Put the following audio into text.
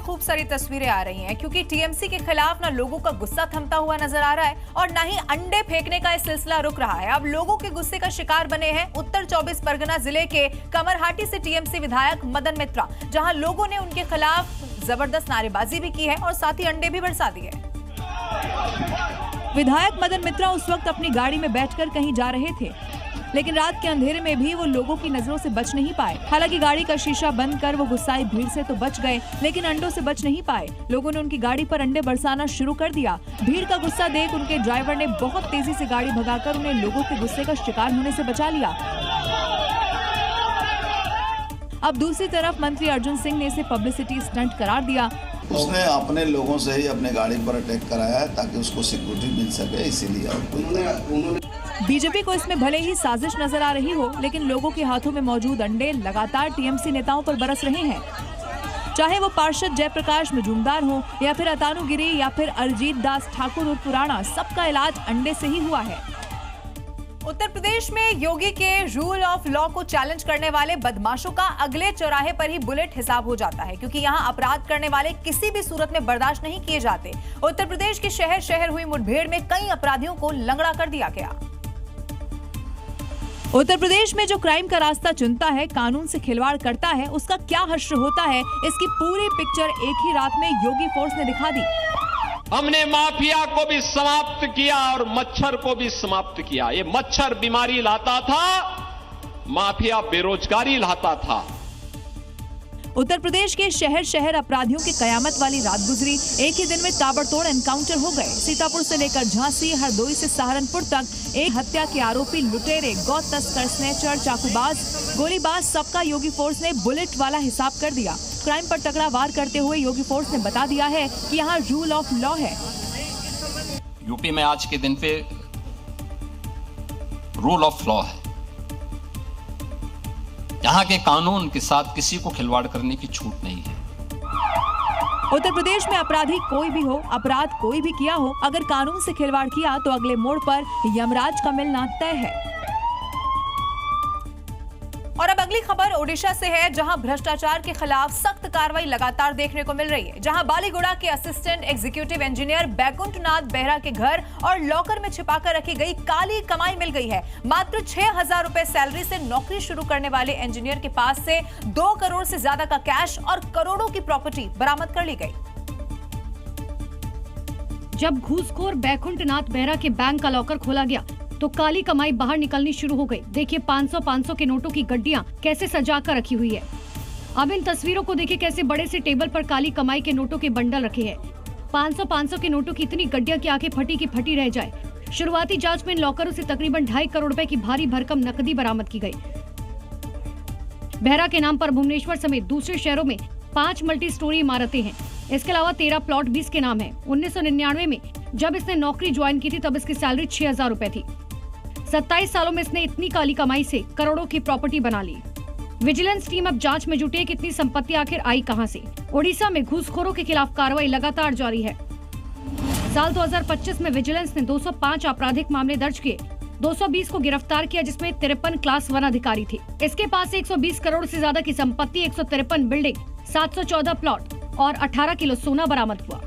खूब सारी तस्वीरें आ रही हैं क्योंकि टीएमसी के खिलाफ ना लोगों का गुस्सा थमता हुआ नजर आ रहा है और ना ही अंडे फेंकने का यह सिलसिला रुक रहा है। अब लोगों के गुस्से का शिकार बने हैं उत्तर 24 परगना जिले के कमरहाटी से टीएमसी विधायक मदन मित्रा, जहां लोगों ने उनके खिलाफ जबरदस्त नारेबाजी भी की है और साथ ही अंडे भी बरसा दिए। विधायक मदन मित्रा उस वक्त अपनी गाड़ी में बैठकर कहीं जा रहे थे, लेकिन रात के अंधेरे में भी वो लोगों की नजरों से बच नहीं पाए। हालांकि गाड़ी का शीशा बंद कर वो गुस्साई भीड़ से तो बच गए, लेकिन अंडों से बच नहीं पाए। लोगों ने उनकी गाड़ी पर अंडे बरसाना शुरू कर दिया। भीड़ का गुस्सा देख उनके ड्राइवर ने बहुत तेजी से गाड़ी भगाकर उन्हें लोगों के गुस्से का शिकार होने से बचा लिया। अब दूसरी तरफ मंत्री अर्जुन सिंह ने इसे पब्लिसिटी स्टंट करार दिया। उसने अपने लोगों से ही अपने गाड़ी पर अटैक कराया है ताकि उसको सिक्योरिटी मिल सके, इसीलिए। और बीजेपी को इसमें भले ही साजिश नजर आ रही हो, लेकिन लोगों के हाथों में मौजूद अंडे लगातार टीएमसी नेताओं पर बरस रहे हैं। चाहे वो पार्षद जयप्रकाश मजूमदार हो या फिर अतानु गिरी या फिर अरिजीत दास ठाकुर और पुराना, सबका इलाज अंडे से ही हुआ है। उत्तर प्रदेश में योगी के रूल ऑफ लॉ को चैलेंज करने वाले बदमाशों का अगले चौराहे पर ही बुलेट हिसाब हो जाता है, क्योंकि यहां अपराध करने वाले किसी भी सूरत में बर्दाश्त नहीं किए जाते। उत्तर प्रदेश के शहर शहर हुई मुठभेड़ में कई अपराधियों को लंगड़ा कर दिया गया। उत्तर प्रदेश में जो क्राइम का रास्ता चुनता है, कानून से खिलवाड़ करता है, उसका क्या हश्र होता है, इसकी पूरी पिक्चर एक ही रात में योगी फोर्स ने दिखा दी। हमने माफिया को भी समाप्त किया और मच्छर को भी समाप्त किया। ये मच्छर बीमारी लाता था, माफिया बेरोजगारी लाता था। उत्तर प्रदेश के शहर शहर अपराधियों की कयामत वाली रात गुजरी। एक ही दिन में ताबड़तोड़ एनकाउंटर हो गए। सीतापुर से लेकर झांसी, हरदोई से सहारनपुर तक एक हत्या के आरोपी, लुटेरे, गौ तस्कर, स्नेचर, चाकूबाज, गोलीबाज, सबका योगी फोर्स ने बुलेट वाला हिसाब कर दिया। क्राइम पर तगड़ा वार करते हुए योगी फोर्स ने बता दिया है कि यहाँ रूल ऑफ लॉ है। यूपी में आज के दिन पे रूल ऑफ लॉ है। यहाँ के कानून के साथ किसी को खिलवाड़ करने की छूट नहीं है। उत्तर प्रदेश में अपराधी कोई भी हो, अपराध कोई भी किया हो, अगर कानून से खिलवाड़ किया तो अगले मोड़ पर यमराज का मिलना तय है। और अब अगली खबर ओडिशा से है, जहां भ्रष्टाचार के खिलाफ सख्त कार्रवाई लगातार देखने को मिल रही है। जहां बालीगुड़ा के assistant executive engineer Baikunthanath Behera के घर और लॉकर में छिपाकर रखी गई काली कमाई मिल गई है। मात्र 6,000 रुपए सैलरी से नौकरी शुरू करने वाले इंजीनियर के पास से 2 करोड़ से ज्यादा का कैश और करोड़ों की प्रॉपर्टी बरामद कर ली गई। जब घूसखोर बैकुंठनाथ बेहरा के बैंक का लॉकर खोला गया तो काली कमाई बाहर निकलनी शुरू हो गई। देखिए 500 के नोटों की गड्डियां कैसे सजा कर रखी हुई है। अब इन तस्वीरों को देखिए, कैसे बड़े से टेबल पर काली कमाई के नोटों के बंडल रखे हैं। 500 के नोटों की इतनी गड्डियां की आंखें फटी की फटी रह जाए। शुरुआती जांच में इन लॉकरों से तकरीबन 2.5 करोड़ रुपए की भारी भरकम नकदी बरामद की गई। बेहरा के नाम पर भुवनेश्वर समेत दूसरे शहरों में 5 मल्टी स्टोरी इमारतें हैं। इसके अलावा 13 प्लॉट भी इसके नाम है। 1999 में जब इसने नौकरी ज्वाइन की थी तब इसकी सैलरी 6,000 रुपए थी। 27 सालों में इसने इतनी काली कमाई से करोड़ों की प्रॉपर्टी बना ली। विजिलेंस टीम अब जांच में जुटी है कि इतनी संपत्ति आखिर आई कहां से। ओडिशा में घूसखोरों के खिलाफ कार्रवाई लगातार जारी है। साल 2025 में विजिलेंस ने 205 आपराधिक मामले दर्ज किए, 220 को गिरफ्तार किया, जिसमें 53 क्लास 1 अधिकारी थे। इसके पास 120 करोड़ से ज्यादा की संपत्ति, 153 बिल्डिंग, 714 प्लॉट और 18 किलो सोना बरामद हुआ।